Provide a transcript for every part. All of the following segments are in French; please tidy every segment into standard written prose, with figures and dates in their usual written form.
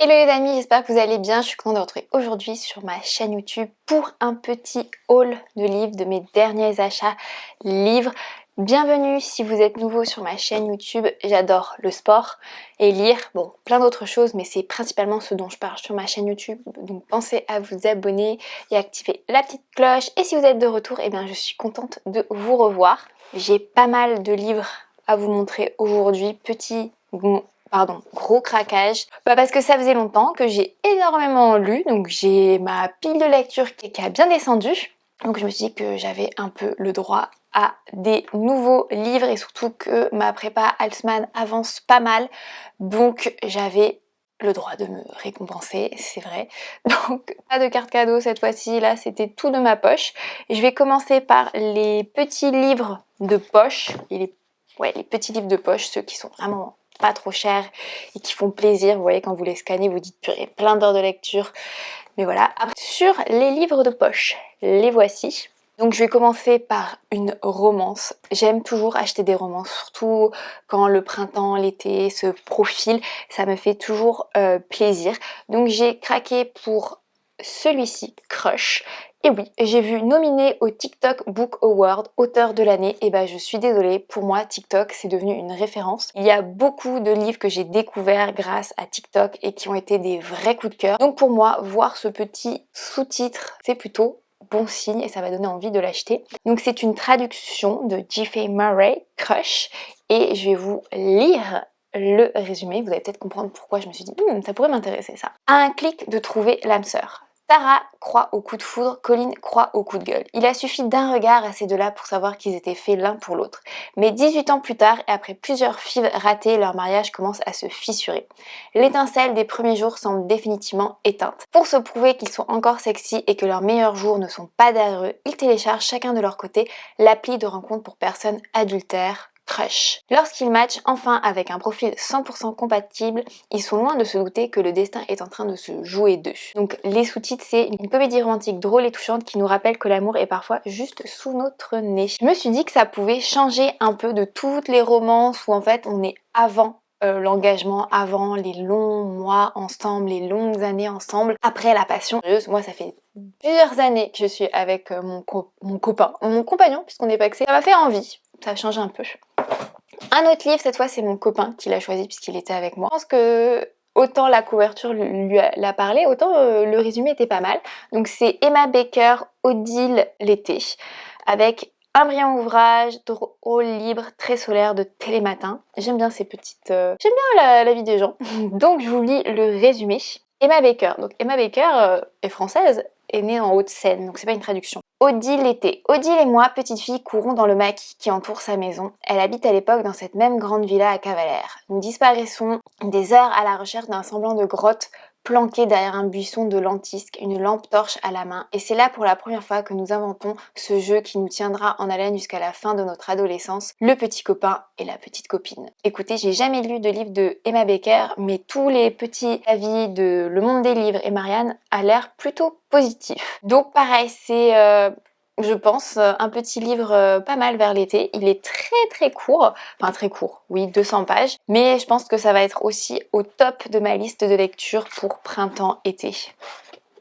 Hello les amis, j'espère que vous allez bien. Je suis contente de vous retrouver aujourd'hui sur ma chaîne YouTube pour un petit haul de livres, de mes derniers achats livres. Bienvenue si vous êtes nouveau sur ma chaîne YouTube. J'adore le sport et lire, bon, plein d'autres choses, mais c'est principalement ce dont je parle sur ma chaîne YouTube. Donc pensez à vous abonner et activer la petite cloche. Et si vous êtes de retour, eh bien je suis contente de vous revoir. J'ai pas mal de livres à vous montrer aujourd'hui. Gros craquage. Parce que ça faisait longtemps que j'ai énormément lu, donc j'ai ma pile de lecture qui a bien descendu. Donc je me suis dit que j'avais un peu le droit à des nouveaux livres et surtout que ma prépa Halsman avance pas mal. Donc j'avais le droit de me récompenser, c'est vrai. Donc pas de carte cadeau cette fois-ci, là c'était tout de ma poche. Je vais commencer par les petits livres de poche, les petits livres de poche, ceux qui sont vraiment pas trop chers et qui font plaisir. Vous voyez, quand vous les scannez, vous dites purée, plein d'heures de lecture. Mais voilà. Après, sur les livres de poche, les voici. Donc je vais commencer par une romance. J'aime toujours acheter des romances, surtout quand le printemps, l'été se profile. Ça me fait toujours plaisir. Donc j'ai craqué pour celui-ci, Crush. Et oui, j'ai vu nominé au TikTok Book Award auteur de l'année. Et je suis désolée, pour moi TikTok c'est devenu une référence. Il y a beaucoup de livres que j'ai découverts grâce à TikTok et qui ont été des vrais coups de cœur. Donc pour moi, voir ce petit sous-titre, c'est plutôt bon signe et ça va donner envie de l'acheter. Donc c'est une traduction de J.F. Murray, Crush, et je vais vous lire le résumé. Vous allez peut-être comprendre pourquoi je me suis dit ça pourrait m'intéresser ça. À un clic de trouver l'âme sœur. Tara croit au coup de foudre, Colin croit au coup de gueule. Il a suffi d'un regard à ces deux-là pour savoir qu'ils étaient faits l'un pour l'autre. Mais 18 ans plus tard, et après plusieurs fives ratées, leur mariage commence à se fissurer. L'étincelle des premiers jours semble définitivement éteinte. Pour se prouver qu'ils sont encore sexy et que leurs meilleurs jours ne sont pas derrière eux, ils téléchargent chacun de leur côté l'appli de rencontre pour personnes adultères, Crush. Lorsqu'ils matchent enfin avec un profil 100% compatible, ils sont loin de se douter que le destin est en train de se jouer d'eux. Donc les sous-titres, c'est une comédie romantique drôle et touchante qui nous rappelle que l'amour est parfois juste sous notre nez. Je me suis dit que ça pouvait changer un peu de toutes les romances où en fait on est avant l'engagement, avant les longs mois ensemble, les longues années ensemble, après la passion. Moi ça fait plusieurs années que je suis avec mon compagnon, puisqu'on n'est pas que ça m'a fait envie, ça a changé un peu. Un autre livre, cette fois c'est mon copain qui l'a choisi puisqu'il était avec moi. Je pense que autant la couverture l'a parlé, autant le résumé était pas mal. Donc c'est Emma Baker, Odile l'été, avec un brillant ouvrage, drôle, libre, très solaire de Télématin. J'aime bien ces petites... J'aime bien la vie des gens. Donc je vous lis le résumé. Emma Baker. Donc Emma Baker est française, est née en Haute-Seine, donc c'est pas une traduction. Odile l'été. Odile et moi, petite fille, courons dans le maquis qui entoure sa maison. Elle habite à l'époque dans cette même grande villa à Cavalère. Nous disparaissons des heures à la recherche d'un semblant de grotte planqué derrière un buisson de lentisques, une lampe torche à la main. Et c'est là pour la première fois que nous inventons ce jeu qui nous tiendra en haleine jusqu'à la fin de notre adolescence, le petit copain et la petite copine. Écoutez, j'ai jamais lu de livre de Emma Baker, mais tous les petits avis de Le Monde des Livres et Marianne a l'air plutôt positif. Donc pareil, c'est... je pense, un petit livre pas mal vers l'été. Il est très court, enfin très court, oui, 200 pages. Mais je pense que ça va être aussi au top de ma liste de lecture pour printemps-été.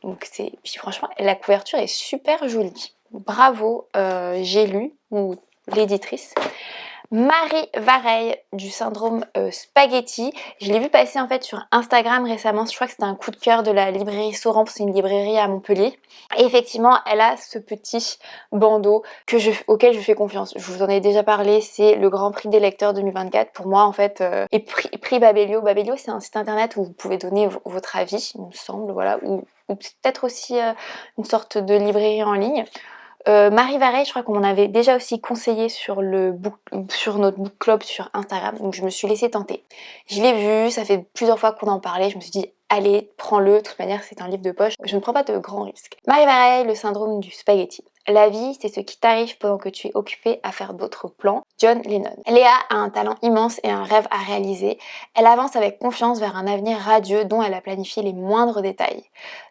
Donc puis franchement, la couverture est super jolie. Bravo, j'ai lu, ou l'éditrice. Marie Vareille du syndrome spaghetti. Je l'ai vu passer en fait sur Instagram récemment. Je crois que c'était un coup de cœur de la librairie Soramp, c'est une librairie à Montpellier. Et effectivement, elle a ce petit bandeau auquel je fais confiance. Je vous en ai déjà parlé, c'est le Grand Prix des lecteurs 2024 pour moi en fait. Et prix Babelio. Babelio, c'est un site internet où vous pouvez donner votre avis, il me semble, voilà, ou peut-être aussi une sorte de librairie en ligne. Marie Vareille, je crois qu'on m'en avait déjà aussi conseillé sur notre book club sur Instagram, donc je me suis laissée tenter. Je l'ai vu, ça fait plusieurs fois qu'on en parlait, je me suis dit allez, prends-le, de toute manière c'est un livre de poche, je ne prends pas de grands risques. Marie Vareille, le syndrome du spaghetti. La vie, c'est ce qui t'arrive pendant que tu es occupé à faire d'autres plans. John Lennon. Léa a un talent immense et un rêve à réaliser. Elle avance avec confiance vers un avenir radieux dont elle a planifié les moindres détails.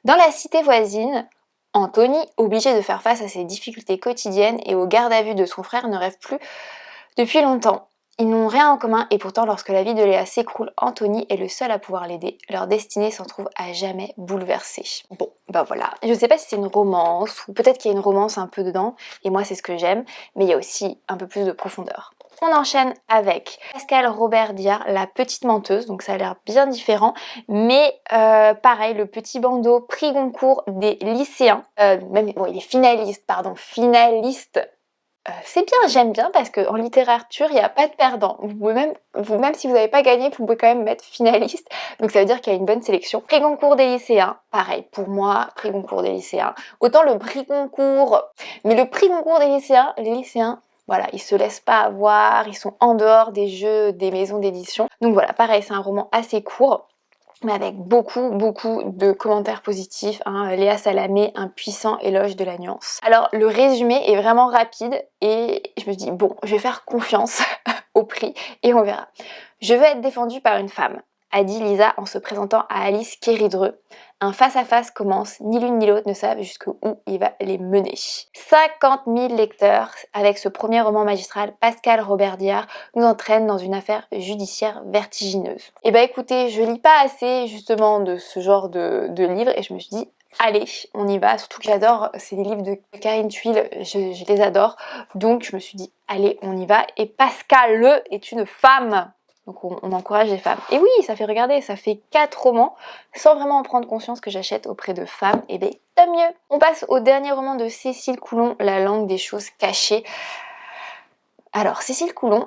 Dans la cité voisine, Anthony, obligé de faire face à ses difficultés quotidiennes et au garde à vue de son frère, ne rêve plus depuis longtemps. Ils n'ont rien en commun et pourtant lorsque la vie de Léa s'écroule, Anthony est le seul à pouvoir l'aider. Leur destinée s'en trouve à jamais bouleversée. Bon, bah voilà. Je sais pas si c'est une romance ou peut-être qu'il y a une romance un peu dedans et moi c'est ce que j'aime, mais il y a aussi un peu plus de profondeur. On enchaîne avec Pascal Robert Diard, la petite menteuse, donc ça a l'air bien différent, mais pareil, le petit bandeau prix Goncourt des lycéens, même bon il est finaliste, pardon, finaliste. C'est bien, j'aime bien parce qu'en littérature, il n'y a pas de perdant. Vous pouvez même si vous n'avez pas gagné, vous pouvez quand même mettre finaliste. Donc ça veut dire qu'il y a une bonne sélection. Prix Goncourt des lycéens, pareil, pour moi, prix Goncourt des lycéens. Autant le prix Goncourt, mais le prix Goncourt des lycéens, les lycéens, voilà, ils se laissent pas avoir, ils sont en dehors des jeux, des maisons d'édition. Donc voilà, pareil, c'est un roman assez court, mais avec beaucoup de commentaires positifs, hein. Léa Salamé, un puissant éloge de la nuance. Alors le résumé est vraiment rapide et je me dis bon, je vais faire confiance au prix et on verra. Je veux être défendue par une femme, a dit Lisa en se présentant à Alice Kéridreux. Un face-à-face commence, ni l'une ni l'autre ne savent jusqu'où il va les mener. 50 000 lecteurs, avec ce premier roman magistral, Pascal Robert Diard nous entraîne dans une affaire judiciaire vertigineuse. Et bah écoutez, je lis pas assez justement de ce genre de livres et je me suis dit allez, on y va, surtout que j'adore, c'est des livres de Karine Thuil, je les adore, donc je me suis dit allez, on y va, et Pascal est une femme. Donc on encourage les femmes. Et oui, ça fait regarder, ça fait 4 romans, sans vraiment en prendre conscience que j'achète auprès de femmes, et ben tant mieux. On passe au dernier roman de Cécile Coulon, La langue des choses cachées. Alors Cécile Coulon,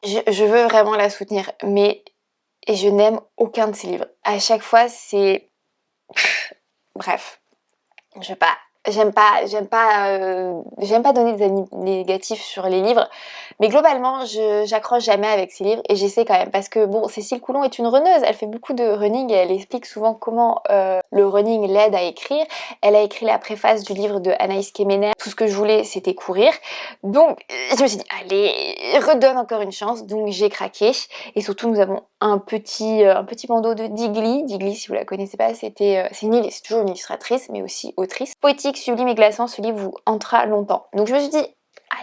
je veux vraiment la soutenir, mais je n'aime aucun de ses livres. À chaque fois c'est... Bref, je sais pas. J'aime pas donner des avis négatifs sur les livres, mais globalement j'accroche jamais avec ces livres et j'essaie quand même parce que bon, Cécile Coulon est une runneuse, elle fait beaucoup de running et elle explique souvent comment le running l'aide à écrire. Elle a écrit la préface du livre de Anaïs Kemener, tout ce que je voulais c'était courir, donc je me suis dit allez, redonne encore une chance, donc j'ai craqué et surtout nous avons un petit bandeau de Digli. Digli, si vous la connaissez pas, c'est toujours une illustratrice mais aussi autrice. Poétique, sublime et glaçant, ce livre vous hantera longtemps. Donc je me suis dit,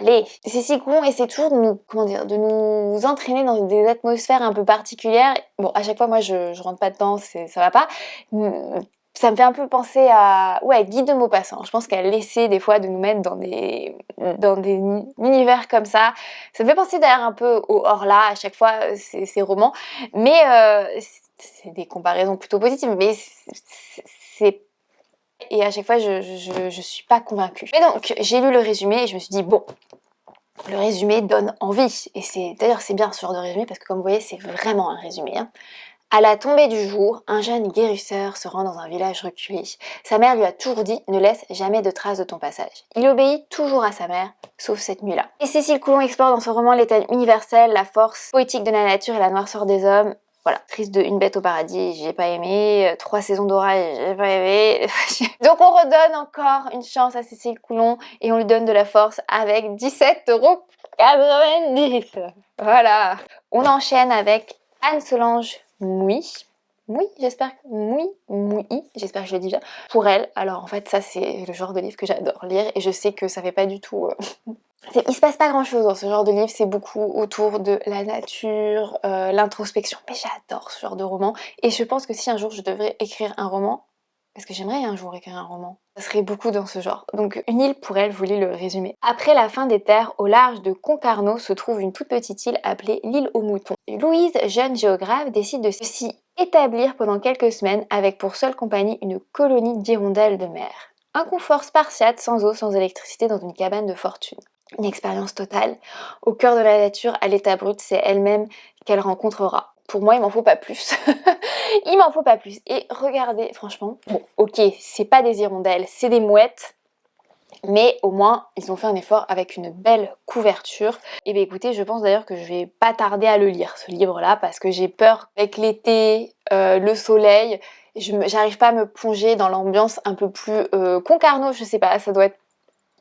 allez, Cécile Coulon essaie toujours de nous, de nous entraîner dans des atmosphères un peu particulières. Bon, à chaque fois, moi, je rentre pas dedans, ça va pas. Ça me fait un peu penser à Guy de Maupassant. Je pense qu'elle essaie des fois de nous mettre dans des univers comme ça. Ça me fait penser d'ailleurs un peu au Horla à chaque fois, ces romans. Mais c'est des comparaisons plutôt positives, mais c'est... Et à chaque fois, je suis pas convaincue. Mais donc, j'ai lu le résumé et je me suis dit, bon, le résumé donne envie. Et d'ailleurs, c'est bien ce genre de résumé parce que comme vous voyez, c'est vraiment un résumé, hein. À la tombée du jour, un jeune guérisseur se rend dans un village reculé. Sa mère lui a toujours dit « Ne laisse jamais de traces de ton passage ». Il obéit toujours à sa mère, sauf cette nuit-là. Et Cécile Coulon explore dans ce roman l'état universel, la force poétique de la nature et la noirceur des hommes. Voilà, triste de Une bête au paradis, j'ai pas aimé, 3 saisons d'orage, j'ai pas aimé. Donc on redonne encore une chance à Cécile Coulon et on lui donne de la force avec 17,90 €. Voilà. On enchaîne avec Anne-Solange Mouy, j'espère que je le dis bien, pour elle. Alors en fait ça c'est le genre de livre que j'adore lire et je sais que ça fait pas du tout... Il se passe pas grand chose dans ce genre de livre, c'est beaucoup autour de la nature, l'introspection, mais j'adore ce genre de roman et je pense que si un jour je devrais écrire un roman, parce que j'aimerais un jour écrire un roman, ça serait beaucoup dans ce genre. Donc Une île pour elle, je vous lis le résumé. Après la fin des terres, au large de Concarneau se trouve une toute petite île appelée l'île aux moutons. Louise, jeune géographe, décide de s'y établir pendant quelques semaines avec pour seule compagnie une colonie d'hirondelles de mer. Un confort spartiate, sans eau, sans électricité, dans une cabane de fortune. Une expérience totale. Au cœur de la nature, à l'état brut, c'est elle-même qu'elle rencontrera. Pour moi, il m'en faut pas plus. Il m'en faut pas plus. Et regardez, franchement, bon, ok, c'est pas des hirondelles, c'est des mouettes. Mais au moins, ils ont fait un effort avec une belle couverture. Et bien écoutez, je pense d'ailleurs que je vais pas tarder à le lire, ce livre-là, parce que j'ai peur avec l'été, le soleil, j'arrive pas à me plonger dans l'ambiance un peu plus... Concarneau, je sais pas, ça doit être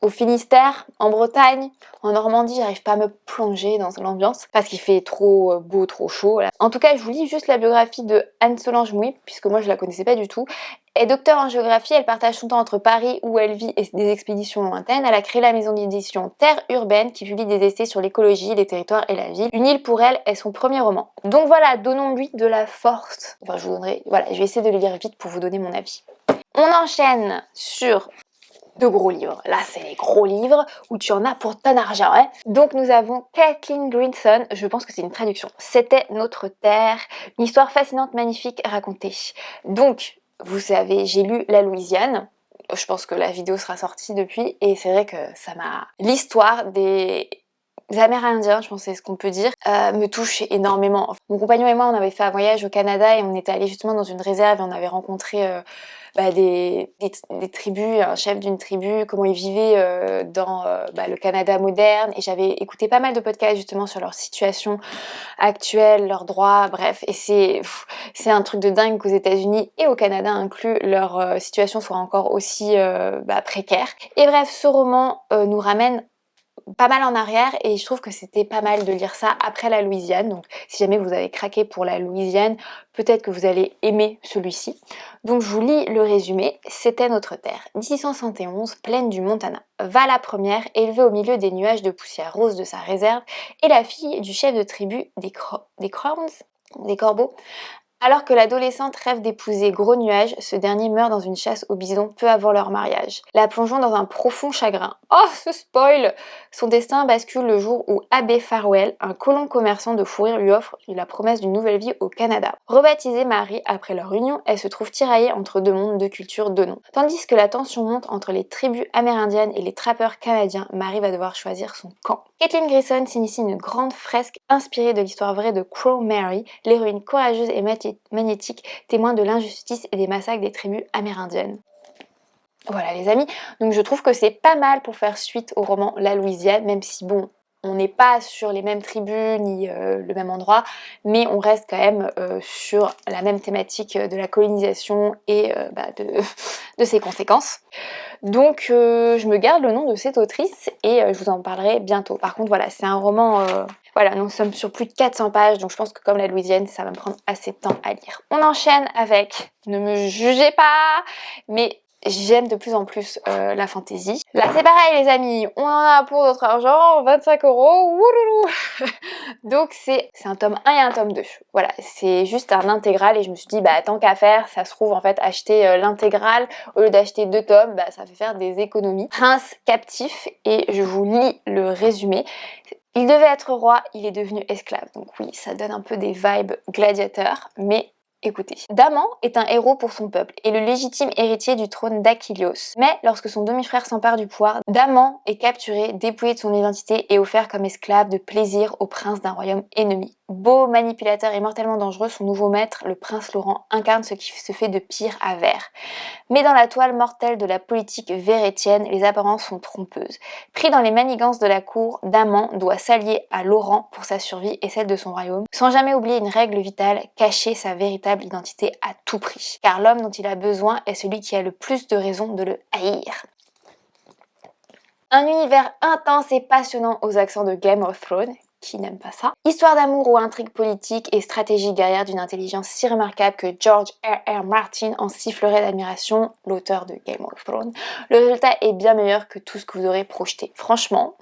au Finistère, en Bretagne, en Normandie, j'arrive pas à me plonger dans l'ambiance parce qu'il fait trop beau, trop chaud. Là. En tout cas, je vous lis juste la biographie de Anne-Solange Mouy, puisque moi je la connaissais pas du tout. Elle est docteure en géographie, elle partage son temps entre Paris où elle vit et des expéditions lointaines. Elle a créé la maison d'édition Terre Urbaine qui publie des essais sur l'écologie, les territoires et la ville. Une île pour elle est son premier roman. Donc voilà, donnons-lui de la force. Enfin, je vous donnerai. Voilà, je vais essayer de le lire vite pour vous donner mon avis. On enchaîne sur de gros livres. Là, c'est les gros livres où tu en as pour ton argent. Hein. Donc, nous avons Kathleen Grinson. Je pense que c'est une traduction. C'était notre terre. Une histoire fascinante, magnifique, racontée. Donc, vous savez, j'ai lu La Louisiane. Je pense que la vidéo sera sortie depuis. Et c'est vrai que ça m'a... L'histoire des Amérindiens, je pense que c'est ce qu'on peut dire, me touche énormément. Mon compagnon et moi, on avait fait un voyage au Canada et on était allés justement dans une réserve et on avait rencontré des tribus, un chef d'une tribu, comment ils vivaient dans le Canada moderne. Et j'avais écouté pas mal de podcasts justement sur leur situation actuelle, leurs droits, bref. Et c'est un truc de dingue qu'aux États-Unis et au Canada inclus, leur situation soit encore aussi précaire. Et bref, ce roman nous ramène pas mal en arrière et je trouve que c'était pas mal de lire ça après la Louisiane. Donc si jamais vous avez craqué pour la Louisiane, peut-être que vous allez aimer celui-ci. Donc je vous lis le résumé. C'était notre terre, 1671, plaine du Montana. Va la première, élevée au milieu des nuages de poussière rose de sa réserve, et la fille du chef de tribu des Crowns, des corbeaux. Alors que l'adolescente rêve d'épouser Gros Nuage, ce dernier meurt dans une chasse aux bisons peu avant leur mariage, la plongeant dans un profond chagrin. Oh, ce spoil! Son destin bascule le jour où Abbé Farwell, un colon commerçant de fourrure, lui offre la promesse d'une nouvelle vie au Canada. Rebaptisée Marie après leur union, elle se trouve tiraillée entre deux mondes, deux cultures, deux noms. Tandis que la tension monte entre les tribus amérindiennes et les trappeurs canadiens, Marie va devoir choisir son camp. Kathleen Grinson s'initie une grande fresque inspirée de l'histoire vraie de Crow Mary, l'héroïne courageuse et magnétique, témoin de l'injustice et des massacres des tribus amérindiennes. Voilà les amis, donc je trouve que c'est pas mal pour faire suite au roman La Louisiane, même si bon, on n'est pas sur les mêmes tribus ni le même endroit, mais on reste quand même sur la même thématique de la colonisation et de ses conséquences. Donc je me garde le nom de cette autrice et je vous en parlerai bientôt. Par contre voilà, c'est un roman... Voilà, nous sommes sur plus de 400 pages, donc je pense que comme la Louisiane, ça va me prendre assez de temps à lire. On enchaîne avec, ne me jugez pas, mais j'aime de plus en plus la fantasy. Là c'est pareil les amis, on en a pour notre argent, 25 €, wouloulou. Donc c'est un tome 1 et un tome 2. Voilà, c'est juste un intégral et je me suis dit bah tant qu'à faire, ça se trouve en fait acheter l'intégrale au lieu d'acheter 2 tomes, bah ça fait faire des économies. Prince captif et je vous lis le résumé. Il devait être roi, il est devenu esclave. Donc oui, ça donne un peu des vibes gladiateurs, mais écoutez. Daman est un héros pour son peuple et le légitime héritier du trône d'Achilleos. Mais lorsque son demi-frère s'empare du pouvoir, Daman est capturé, dépouillé de son identité et offert comme esclave de plaisir au prince d'un royaume ennemi. Beau, manipulateur et mortellement dangereux, son nouveau maître, le prince Laurent, incarne ce qui se fait de pire à Vert. Mais dans la toile mortelle de la politique vérétienne, les apparences sont trompeuses. Pris dans les manigances de la cour, Daman doit s'allier à Laurent pour sa survie et celle de son royaume, sans jamais oublier une règle vitale, cacher sa véritable identité à tout prix. Car l'homme dont il a besoin est celui qui a le plus de raisons de le haïr. Un univers intense et passionnant aux accents de Game of Thrones. Qui n'aime pas ça? Histoire d'amour ou intrigue politique et stratégie guerrière d'une intelligence si remarquable que George R.R. Martin en sifflerait d'admiration, l'auteur de Game of Thrones. Le résultat est bien meilleur que tout ce que vous aurez projeté. Franchement,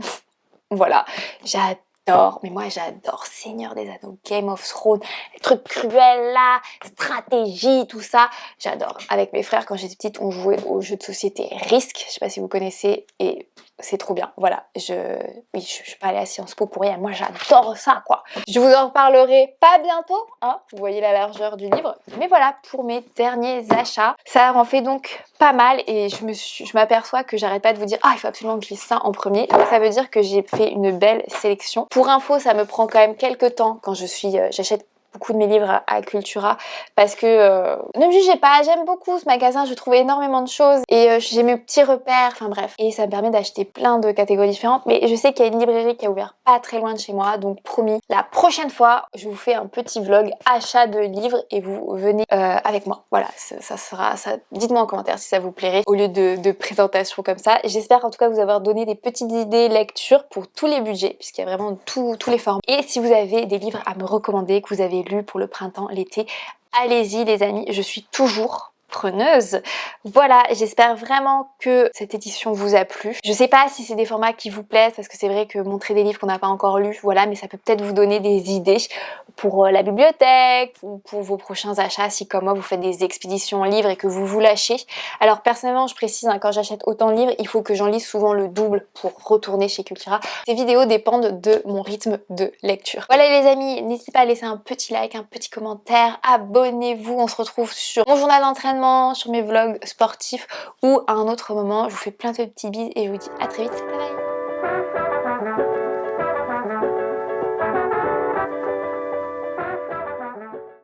voilà, j'adore, mais moi j'adore Seigneur des Anneaux, Game of Thrones, les trucs cruels là, stratégie, tout ça, j'adore. Avec mes frères, quand j'étais petite, on jouait au jeu de société Risk, je sais pas si vous connaissez, et c'est trop bien, voilà, je suis pas allée à Sciences Po pour rien, moi j'adore ça quoi. Je vous en reparlerai pas bientôt, hein, vous voyez la largeur du livre, mais voilà pour mes derniers achats. Ça en fait donc pas mal et je m'aperçois que j'arrête pas de vous dire ah il faut absolument que je lise ça en premier, donc ça veut dire que j'ai fait une belle sélection. Pour info, ça me prend quand même quelques temps quand j'achète beaucoup de mes livres à Cultura parce que ne me jugez pas, j'aime beaucoup ce magasin, je trouve énormément de choses et j'ai mes petits repères, enfin bref. Et ça me permet d'acheter plein de catégories différentes, mais je sais qu'il y a une librairie qui a ouvert pas très loin de chez moi, donc promis, la prochaine fois, je vous fais un petit vlog achat de livres et vous venez avec moi. Voilà, ça sera ça. Dites-moi en commentaire si ça vous plairait au lieu de présentation comme ça. J'espère en tout cas vous avoir donné des petites idées lecture pour tous les budgets, puisqu'il y a vraiment tous les formats. Et si vous avez des livres à me recommander que vous avez lus pour le printemps, l'été, allez-y les amis, je suis toujours preneuse. Voilà, j'espère vraiment que cette édition vous a plu. Je sais pas si c'est des formats qui vous plaisent parce que c'est vrai que montrer des livres qu'on n'a pas encore lus, voilà, mais ça peut peut-être vous donner des idées pour la bibliothèque ou pour vos prochains achats si comme moi vous faites des expéditions en livres et que vous lâchez. Alors personnellement je précise, hein, quand j'achète autant de livres, il faut que j'en lise souvent le double pour retourner chez Cultura. Ces vidéos dépendent de mon rythme de lecture. Voilà les amis, n'hésitez pas à laisser un petit like, un petit commentaire, abonnez-vous, on se retrouve sur mon journal d'entraînement, sur mes vlogs sportifs ou à un autre moment. Je vous fais plein de petits bisous et je vous dis à très vite. Bye bye.